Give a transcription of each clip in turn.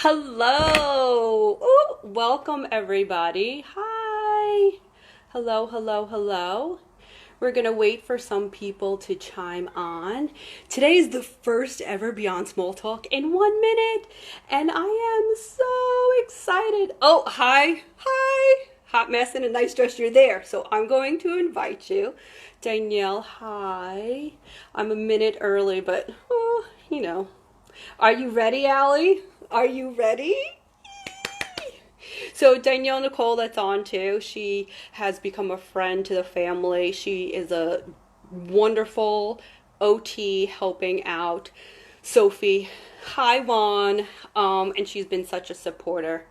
Hello. Ooh, welcome everybody. Hi. Hello, hello, hello. We're going to wait for some people to chime on. Today is the first ever Beyond Small Talk in 1 minute, and I am so excited. Oh, hi. Hi. Hot mess in a nice dress, you're there. So I'm going to invite you. Danielle, hi. I'm a minute early, but, Are you ready, Allie? Are you ready? So Danielle Nicole, that's on too. She has become a friend to the family. She is a wonderful OT helping out Sophie. Hi, Juan. And she's been such a supporter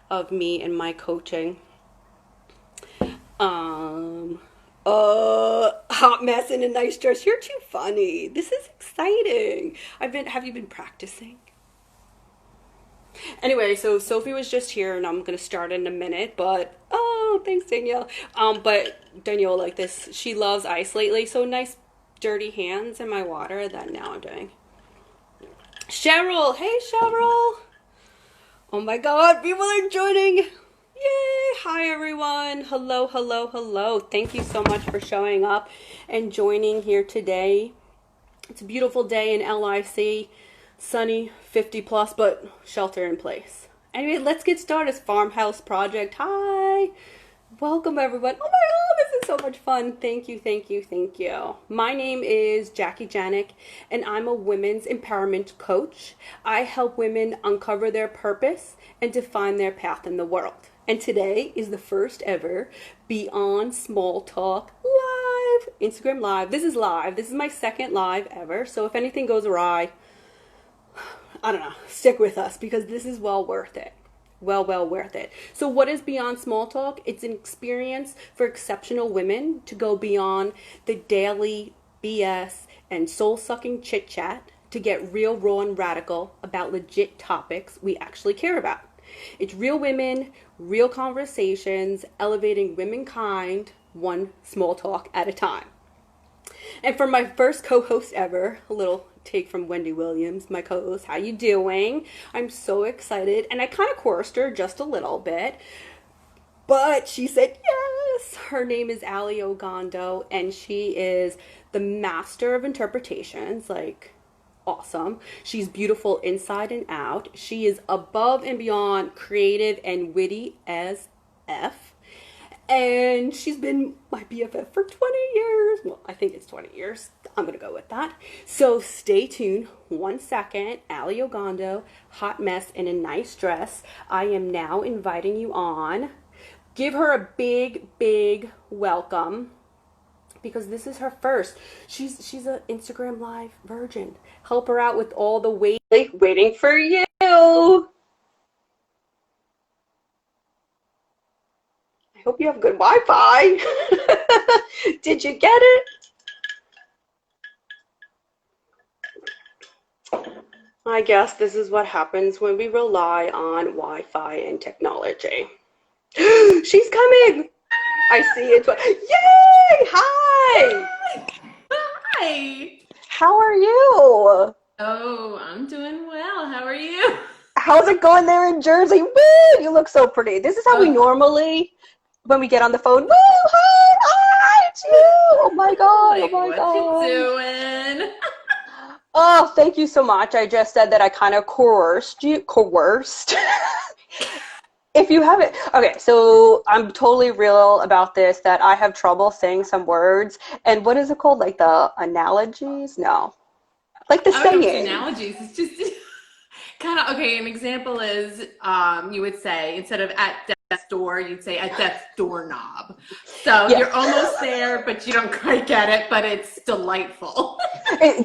of me and my coaching. Hot mess in a nice dress. You're too funny. This is exciting. Have you been practicing? Anyway, so Sophie was just here, and I'm gonna start in a minute. But oh, thanks, Danielle. But Danielle like this. She loves ice lately, so nice dirty hands in my water. That now I'm doing. Cheryl, hey Cheryl. Oh my God, people are joining. Yay! Hi everyone. Hello, hello, hello. Thank you so much for showing up and joining here today. It's a beautiful day in LIC. Sunny, 50 plus, but shelter in place. Anyway, let's get started. Farmhouse Project. Hi. Welcome, everyone. Oh my God, this is so much fun. Thank you, thank you, thank you. My name is Jackie Janik, and I'm a women's empowerment coach. I help women uncover their purpose and define their path in the world. And today is the first ever Beyond Small Talk live, Instagram live. This is live. This is my second live ever. So if anything goes awry, I don't know, stick with us because this is well worth it. Well worth it. So what is Beyond Small Talk? It's an experience for exceptional women to go beyond the daily BS and soul-sucking chit-chat to get real, raw, and radical about legit topics we actually care about. It's real women, real conversations, elevating womankind one small talk at a time. And for my first co-host ever, a little take from Wendy Williams, my co-host. How you doing? I'm so excited. And I kind of coerced her just a little bit, but she said yes. Her name is Ogando, and she is the master of interpretations. Like, awesome. She's beautiful inside and out. She is above and beyond creative and witty as F. And she's been my BFF for 20 years. Well, I think it's 20 years. I'm going to go with that. So stay tuned. 1 second. Ali Ogando, hot mess in a nice dress. I am now inviting you on. Give her a big, big welcome because this is her first. She's an Instagram live virgin. Help her out with all the waiting for you. I hope you have good Wi-Fi. Did you get it? I guess this is what happens when we rely on Wi-Fi and technology. She's coming. I see it. Yay! Hi. Hi. How are you? Oh, I'm doing well. How are you? How's it going there in Jersey? Woo! You look so pretty. This is how we normally, when we get on the phone, woo! Hi, it's you! Oh my God! Like, oh my what God! you doing? Oh, thank you so much. I just said that I kind of coerced you. Coerced? If you haven't, okay, so I'm totally real about this, that I have trouble saying some words. And what is it called? Like the analogies? No. Like the I don't know if it's saying. analogies. It's just kind of okay. An example is you would say instead of at death's door, you'd say at death's doorknob. So Yes. you're almost there, but you don't quite get it, but it's delightful.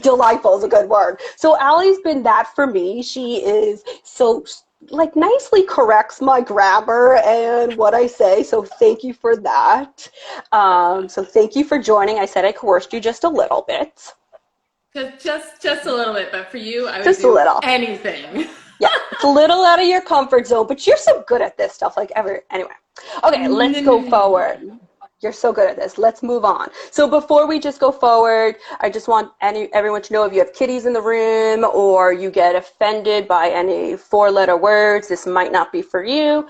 Delightful is a good word. So Allie's been that for me. She is so like nicely corrects my grammar and what I say. So thank you for that. So thank you for joining. I said I coerced you just a little bit. Just a little bit, but for you, I would Just a do little. anything. Yeah, it's a little out of your comfort zone, but you're so good at this stuff. Anyway. Okay, let's go forward. You're so good at this. Let's move on. So before we just go forward, I just want everyone to know if you have kitties in the room or you get offended by any four-letter words, this might not be for you.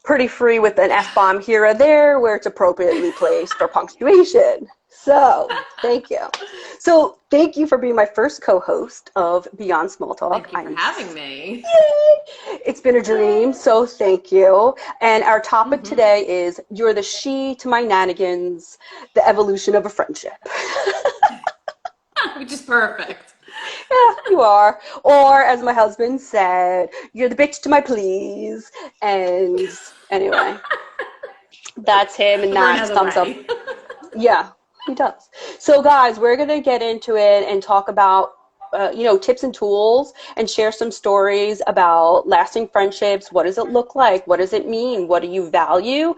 Pretty free with an F-bomb here or there where it's appropriately placed for punctuation. So thank you. So thank you for being my first co-host of Beyond Small Talk. Thank you for having me. Yay! It's been a dream, so thank you. And our topic today is You're the She to My Nanigans, the evolution of a friendship. Which is perfect. Yeah, you are. Or as my husband said, you're the bitch to my please. And anyway, that's him and Or that another thumbs up. way. Yeah, he does. So guys, we're going to get into it and talk about tips and tools and share some stories about lasting friendships. What does it look like? What does it mean? What do you value?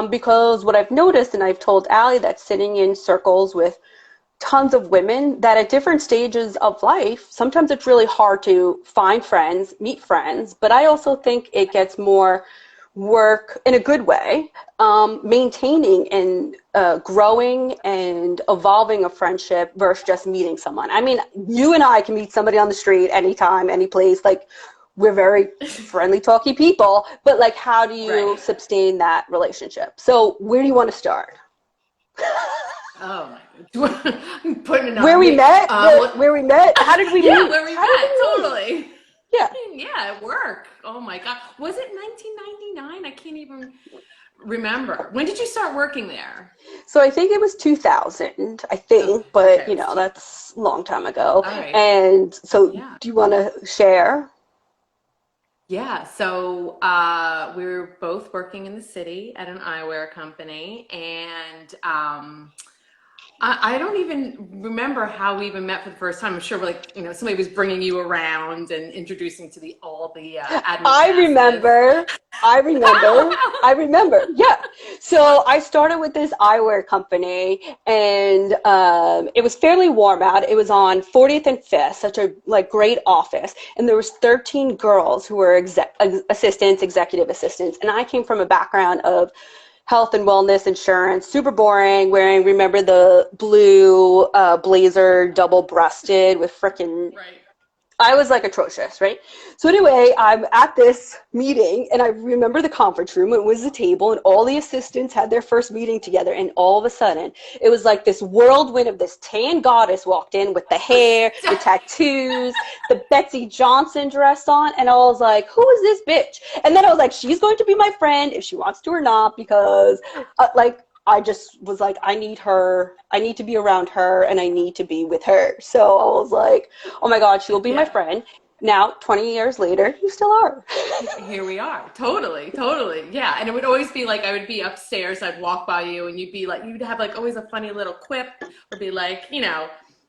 Because what I've noticed, and I've told Allie that sitting in circles with tons of women, that at different stages of life, sometimes it's really hard to find friends, meet friends, but I also think it gets more work in a good way, maintaining and growing and evolving a friendship versus just meeting someone. I mean, you and I can meet somebody on the street anytime, any place. Like, we're very friendly, talky people, but like, how do you sustain that relationship? So where do you want to start? Oh my God. I'm putting it Where on we me. met? Where we met? How did we Yeah, meet? where we How did met, we meet? totally. Yeah. Yeah, at work. Oh my God. Was it 1999? I can't even remember. When did you start working there? So I think it was 2000, I think, but Okay, it was that's a long time ago. all right. And so Yeah. do you want to share? Yeah, so we were both working in the city at an eyewear company, and I don't even remember how we even met for the first time. I'm sure, like, somebody was bringing you around and introducing to all the admin I classes. remember. I remember. I remember. Yeah. So I started with this eyewear company, and it was fairly warm out. It was on 40th and 5th, such a great office, and there was 13 girls who were assistants, executive assistants, and I came from a background of health and wellness insurance, super boring, wearing, remember the blue blazer, double-breasted with frickin' Right. I was like atrocious, right? So anyway, I'm at this meeting and I remember the conference room. It was a table and all the assistants had their first meeting together, and all of a sudden it was like this whirlwind of this tan goddess walked in with the hair, the tattoos, the Betsy Johnson dress on, and I was like, who is this bitch? And then I was like, she's going to be my friend if she wants to or not, because I just was like, I need her. I need to be around her and I need to be with her. So I was like, oh my God, she will be my Yeah. friend. Now, 20 years later, you still are. Here we are. Totally, totally. Yeah. And it would always be like, I would be upstairs, I'd walk by you, and you'd have like always a funny little quip, or be like,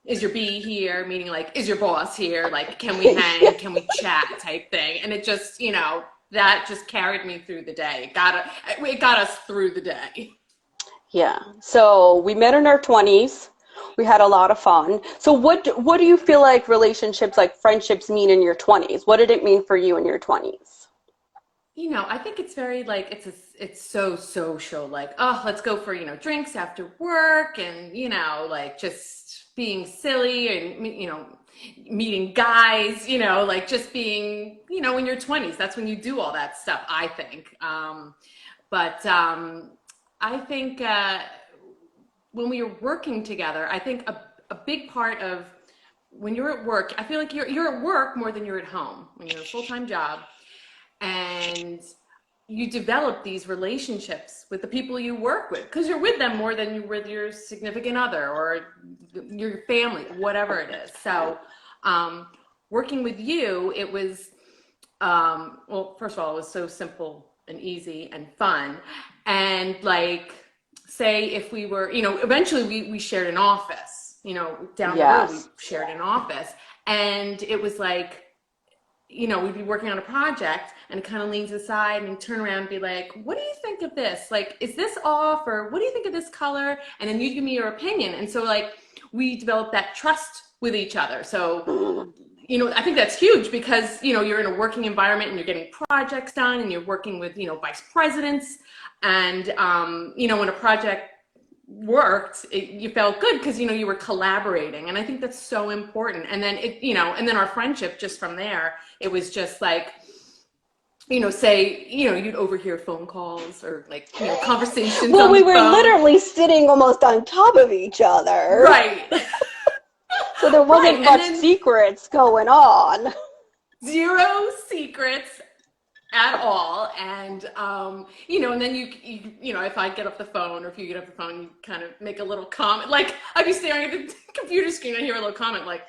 is your B here? Meaning like, is your boss here? Like, can we hang? Yeah. Can we chat type thing? And it just, that just carried me through the day. It got us through the day. Yeah. So we met in our 20s. We had a lot of fun. So what do you feel like relationships, like friendships, mean in your 20s? What did it mean for you in your 20s? I think it's very like it's so social. Like, oh, let's go for drinks after work, and like just being silly, and meeting guys. Like just being in your 20s. That's when you do all that stuff, I think. But I think when we were working together, I think a big part of when you're at work, I feel like you're at work more than you're at home when you're a full-time job, and you develop these relationships with the people you work with because you're with them more than you're with your significant other or your family, whatever it is. So working with you, it was, well, first of all, it was so simple and easy and fun. And like, say if we were, eventually we shared an office, down the road, we Yes. shared an office. And it was like, we'd be working on a project and it kind of leans aside and turn around and be like, what do you think of this? Like, is this off? Or what do you think of this color? And then you'd give me your opinion. And so like, we developed that trust with each other. So, I think that's huge because, you're in a working environment and you're getting projects done and you're working with, vice presidents. And, when a project worked, you felt good because you were collaborating, and I think that's so important. And then and then our friendship just from there, it was just like say you'd overhear phone calls or like conversations Well, on we the were phone. literally sitting almost on top of each other. Right. So there Right. wasn't And much then secrets going on. zero secrets at all. And and then if I get off the phone or if you get off the phone, you kind of make a little comment. Like I'd be staring at the computer screen and hear a little comment like,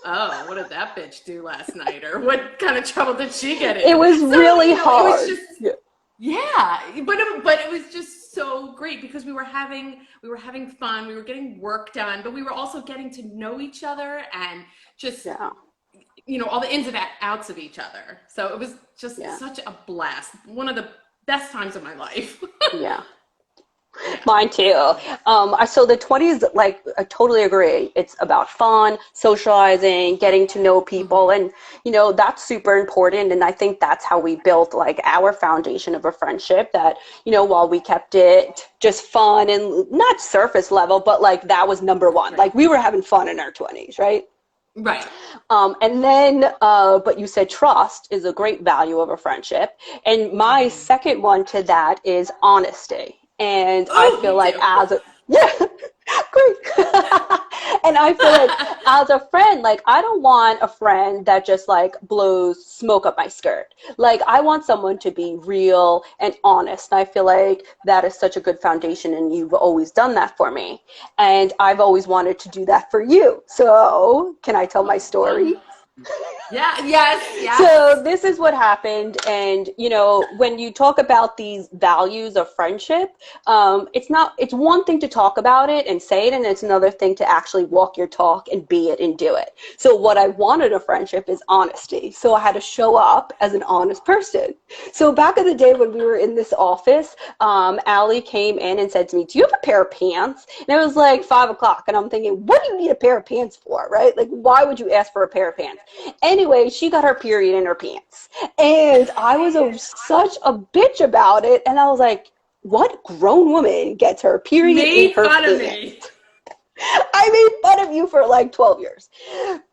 oh, what did that bitch do last night, or what kind of trouble did she get It in? was So really it was hard. just, Yeah. yeah, but it was just so great because we were having fun, we were getting work done, but we were also getting to know each other and just Yeah. all the ins and outs of each other. So it was just Yeah. such a blast. One of the best times of my life. Yeah. Yeah. Mine too. So the 20s, like, I totally agree. It's about fun, socializing, getting to know people, Mm-hmm. and that's super important. And I think that's how we built like our foundation of a friendship. That while we kept it just fun and not surface level, but like that was number one. Right. Like we were having fun in our 20s, right? Right. And then, but you said trust is a great value of a friendship. And my Mm-hmm. second one to that is honesty. And I Oh, feel me like too. as a, yeah, great. And I feel like as a friend, like I don't want a friend that just like blows smoke up my skirt. Like I want someone to be real and honest. And I feel like that is such a good foundation and you've always done that for me. And I've always wanted to do that for you. So, can I tell my Oh, fun. story? Yeah. Yes. So Yes. this is what happened, and when you talk about these values of friendship, it's one thing to talk about it and say it, and it's another thing to actually walk your talk and be it and do it. So what I wanted a friendship is honesty. So I had to show up as an honest person. So back in the day when we were in this office, Allie came in and said to me, "Do you have a pair of pants?" And it was like 5 o'clock, and I'm thinking, "What do you need a pair of pants for?" Right? Like, why would you ask for a pair of pants? Anyway, she got her period in her pants. And I was such a bitch about it. And I was like, what grown woman gets her period in Made her fun of pants? me. I made fun of you for like 12 years.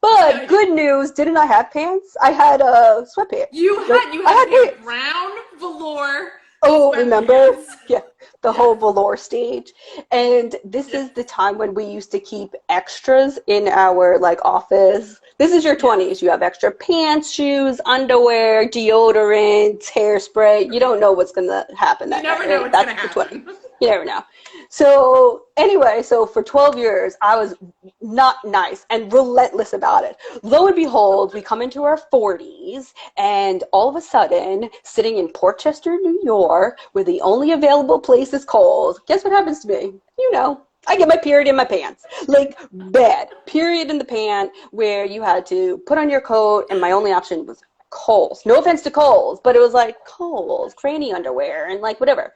But good news, didn't I have pants? I had sweatpants. You Like, had you I had a had pair of pants. brown velour Oh, remember? sweatpants. Yeah, the Yes. whole velour stage. And this Yes. is the time when we used to keep extras in our like office. This is your Yes. 20s. You have extra pants, shoes, underwear, deodorant, hairspray. You don't know what's gonna happen You that night, never know right? what's That's gonna the 20s. happen. You never know. So anyway, so for 12 years, I was not nice and relentless about it. Lo and behold, we come into our 40s, and all of a sudden, sitting in Portchester, New York, where the only available place is Kohl's, guess what happens to me? I get my period in my pants. Like, bad. Period in the pant, where you had to put on your coat, and my only option was Kohl's. No offense to Kohl's, but it was like Kohl's, cranny underwear, and like whatever.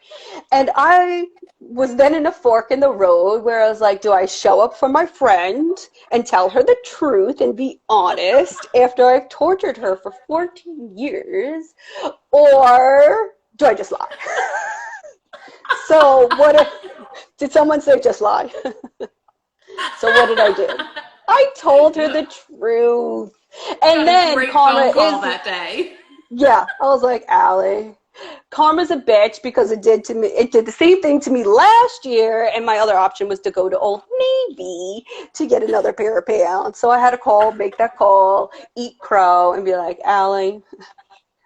And I was then in a fork in the road where I was like, do I show up for my friend and tell her the truth and be honest after I've tortured her for 14 years? Or do I just lie? So did someone say just lie? So what did I do? I told her You the truth. And got a then great karma phone call is, that day. yeah, I was like, Allie, karma's a bitch because it did the same thing to me last year, and my other option was to go to Old Navy to get another pair of pants. So I had to make that call, eat crow, and be like, Allie,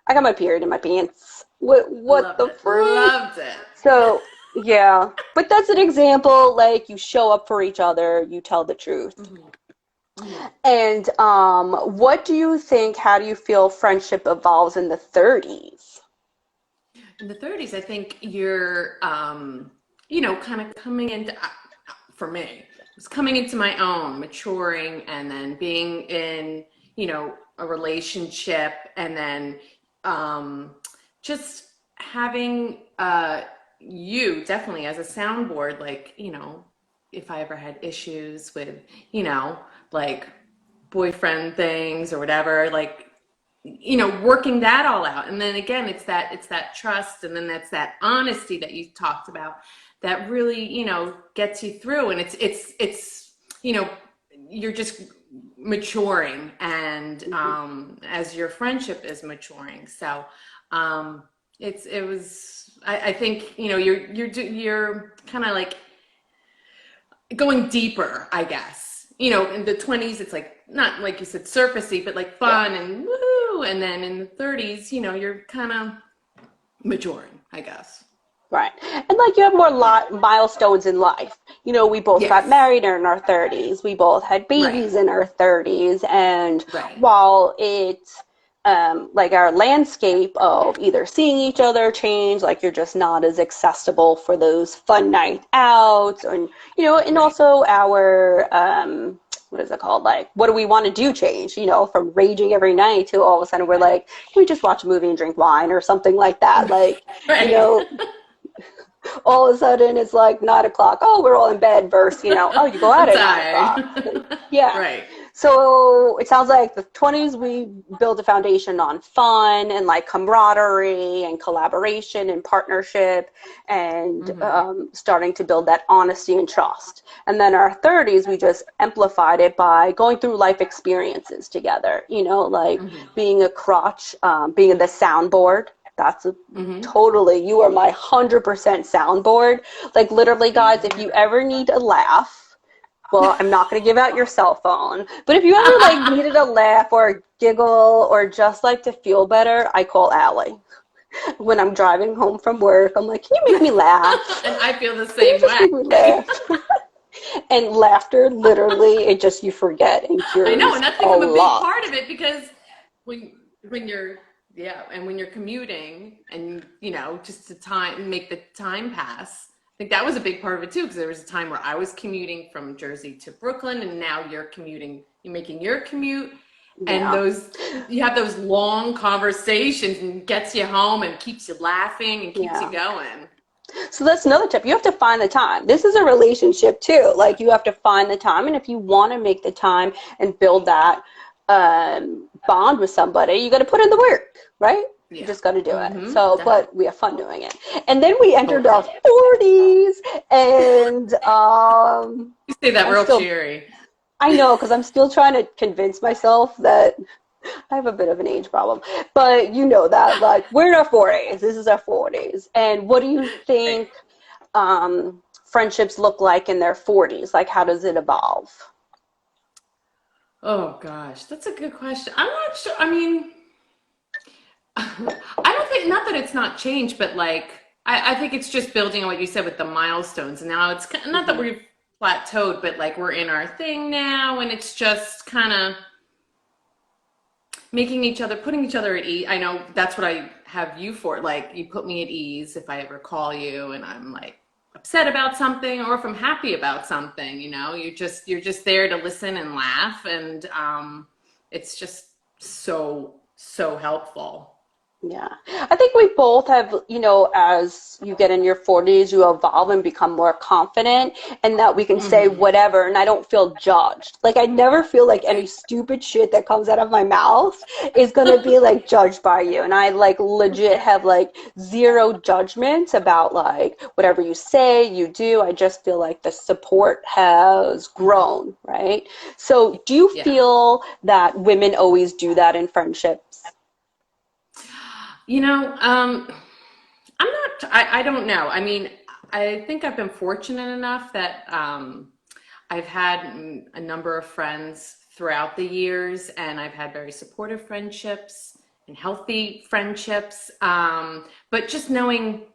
I got my period in my pants. What Loved the it. freak? Loved it. So yeah. But that's an example, like you show up for each other, you tell the truth. Mhm. Mhm. And what do you think, how do you feel friendship evolves in the 30s? In the 30s, I think you're, kind of coming into, for me, was coming into my own, maturing, and then being in, a relationship, and then just having you definitely as a soundboard, like, if I ever had issues with, like boyfriend things or whatever, like working that all out. And then again, it's that trust, and then that's that honesty that you talked about that really, gets you through. And it's, you're just maturing, and as your friendship is maturing. So it was, I think, you're kind of like going deeper, I guess. In the 20s, it's like, not like you said, surfacey, but like fun and woo. And then in the 30s, you're kind of maturing, I guess. Right. And like you have more milestones in life. We both got Yes. married in our 30s. We both had Right. babies in our 30s. And Right. while it's like our landscape of either seeing each other change, like you're just not as accessible for those fun night outs, and and Right. also our what is it called? Like, what do we want to do change? From raging every night to all of a sudden we're like, can we just watch a movie and drink wine or something like that? Like, you Right. know, all of a sudden it's like 9 o'clock. Oh, we're all in bed versus, oh, you go out I'm at nine tired. o'clock. Yeah. Right. So it sounds like the 20s, we build a foundation on fun and like camaraderie and collaboration and partnership and Mm-hmm. starting to build that honesty and trust. And then our 30s, we just amplified it by going through life experiences together, like Mm-hmm. being a crotch, being the soundboard. That's a Mm-hmm. totally, you are my 100% soundboard. Like literally, guys, if Mm-hmm. you ever need a laugh, well, I'm not going to give out your cell phone, but if you ever like needed a laugh or a giggle or just like to feel better, I call Allie. When I'm driving home from work, I'm like, can you make me laugh? And I feel the Can you same just way. make me laugh? And laughter, literally, it just, you forget and I know, cures and that's a become a big lot. part of it, because when you're, yeah, and when you're commuting and just to make the time pass. I think that was a big part of it too, because there was a time where I was commuting from Jersey to Brooklyn, and now you're making your commute, and Yeah. you have those long conversations, and gets you home and keeps you laughing and keeps you Yeah. going. So that's another tip. You have to find the time. This is a relationship too. Like you have to find the time, and if you want to make the time and build that bond with somebody, you got to put in the work, right? You Yeah. just got to do it. Mm-hmm. So, Definitely. but we have fun doing it. And then we entered our Totally. 40s, and You say that I'm real still, cheery. I know, because I'm still trying to convince myself that I have a bit of an age problem, but you know that, like, we're in our 40s. This is our 40s. And what do you Right. think friendships look like in their 40s? Like, how does it evolve? Oh gosh, that's a good question. I'm not sure. I mean, I don't think, not that it's not changed, but like I think it's just building on what you said with the milestones. And now not that Hmm. we've plateaued, but like we're in our thing now, and it's just kind of putting each other at ease. I know that's what I have you for. Like, you put me at ease if I ever call you and I'm like upset about something, or if I'm happy about something. You're just there to listen and laugh, and it's just so helpful. Yeah. I think we both have, as you get in your 40s, you evolve and become more confident, and that we can say Hmm. whatever and I don't feel judged. Like, I never feel like any stupid shit that comes out of my mouth is going to be like judged by you. And I like legit have like zero judgment about like whatever you say, you do. I just feel like the support has Hmm. grown, right? So, do you Yeah. feel that women always do that in friendships? You know, I don't know. I mean, I think I've been fortunate enough that I've had a number of friends throughout the years, and I've had very supportive friendships and healthy friendships. But just knowing,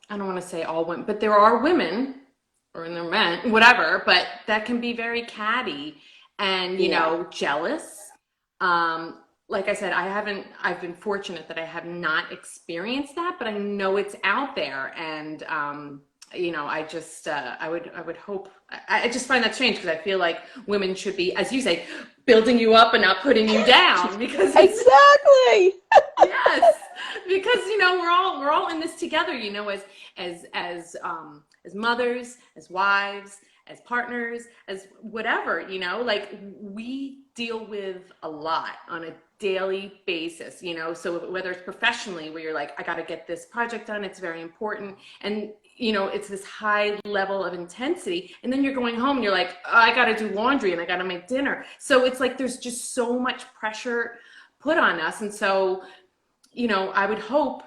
I don't want to say all women, but there are women, or in their men, whatever, but that can be very catty and, Yeah. jealous. Like I said, I've been fortunate that I have not experienced that, but I know it's out there. And, I would hope, I just find that strange, because I feel like women should be, as you say, building you up and not putting you down, because it's, Exactly. yes, because we're all in this together, as mothers, as wives, as partners, as whatever, like we deal with a lot on a daily basis, you know, so whether it's professionally where you're like, I got to get this project done, it's very important. And, you know, it's this high level of intensity. And then you're going home and you're like, oh, I got to do laundry and I got to make dinner. So it's like, there's just so much pressure put on us. And so, you know, I would hope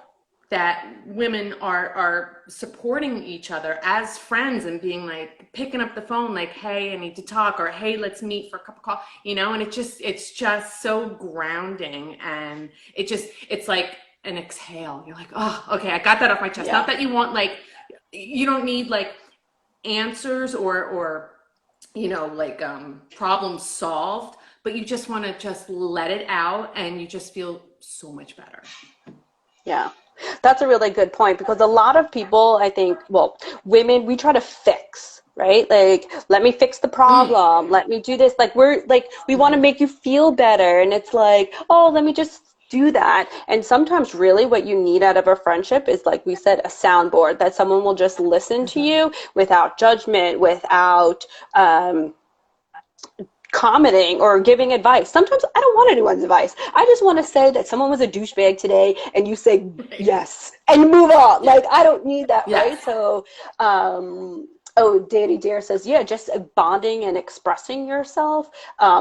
that women are supporting each other as friends and being like, picking up the phone, like, hey, I need to talk, or hey, let's meet for a cup of coffee, you know. And it's just so grounding, and it's like an exhale. You're like, oh, okay, I got that off my chest. Not that you want, like, you don't need like answers or you know, like problems solved, but you just want to just let it out, and you just feel so much better. Yeah. That's a really good point, because a lot of people, I think, well, women, we try to fix, right? Like, let me fix the problem. Let me do this. Like, we want to make you feel better. And it's like, oh, let me just do that. And sometimes really what you need out of a friendship is, like we said, a soundboard, that someone will just listen to you without judgment, without, commenting or giving advice. Sometimes I don't want anyone's advice. I just want to say that someone was a douchebag today, and you say yes and move on. Like, I don't need that, right? So, Danny Dare says, yeah, just bonding and expressing yourself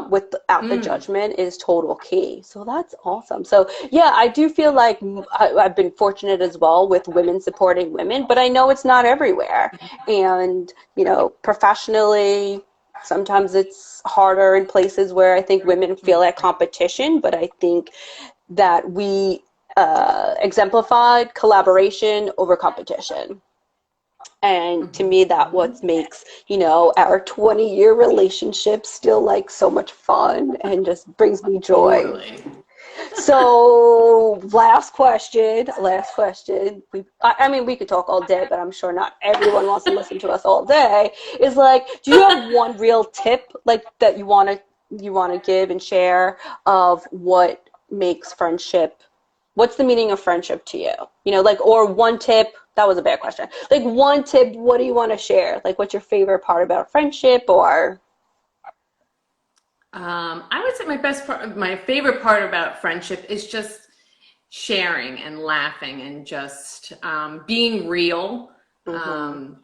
without the judgment is total key. So that's awesome. So yeah, I do feel like I've been fortunate as well with women supporting women, but I know it's not everywhere. And, you know, professionally, sometimes it's harder in places where I think women feel that competition, but I think that we exemplified collaboration over competition. And to me, that what makes, you know, our 20-year relationship still like so much fun and just brings me joy. Totally. So last question. I mean, we could talk all day, but I'm sure not everyone wants to listen to us all day. Is like, do you have one real tip like that you want to give and share of what makes friendship? What's the meaning of friendship to you? You know, like, or one tip. That was a bad question. Like, one tip. What do you want to share? Like, what's your favorite part about friendship? Or I would say my favorite part about friendship is just sharing and laughing and just being real. And,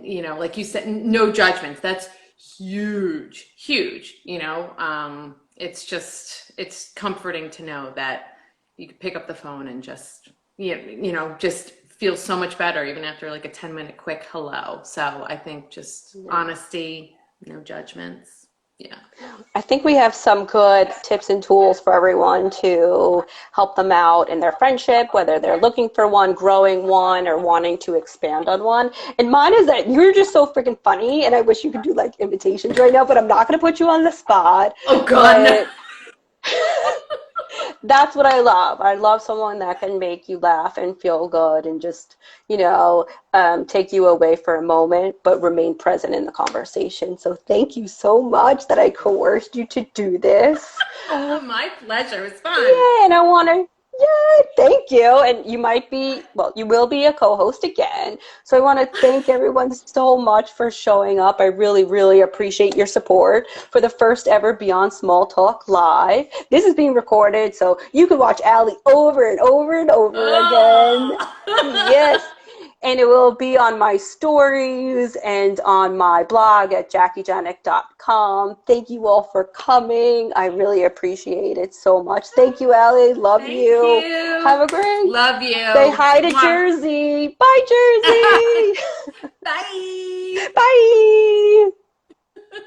you know, like you said, no judgments. That's huge, huge. You know, it's comforting to know that you can pick up the phone and just, you know, just feel so much better even after like a 10-minute quick hello. So I think just honesty, no judgments. Yeah. I think we have some good tips and tools for everyone to help them out in their friendship, whether they're looking for one, growing one, or wanting to expand on one. And mine is that you're just so freaking funny, and I wish you could do like invitations right now, but I'm not going to put you on the spot. Oh, God. That's what I love. I love someone that can make you laugh and feel good and just, you know, take you away for a moment, but remain present in the conversation. So thank you so much that I coerced you to do this. My pleasure. It was fun. Yeah, and I want to, thank you. And you will be a co-host again. So I want to thank everyone so much for showing up. I really, really appreciate your support for the first ever Beyond Small Talk Live. This is being recorded, so you can watch Allie over and over and over again. Yes. And it will be on my stories and on my blog at JackieJanik.com. Thank you all for coming. I really appreciate it so much. Thank you, Allie. Love you. Thank you. Have a great. Love you. Say hi to Jersey. Bye, Jersey. Bye. Bye.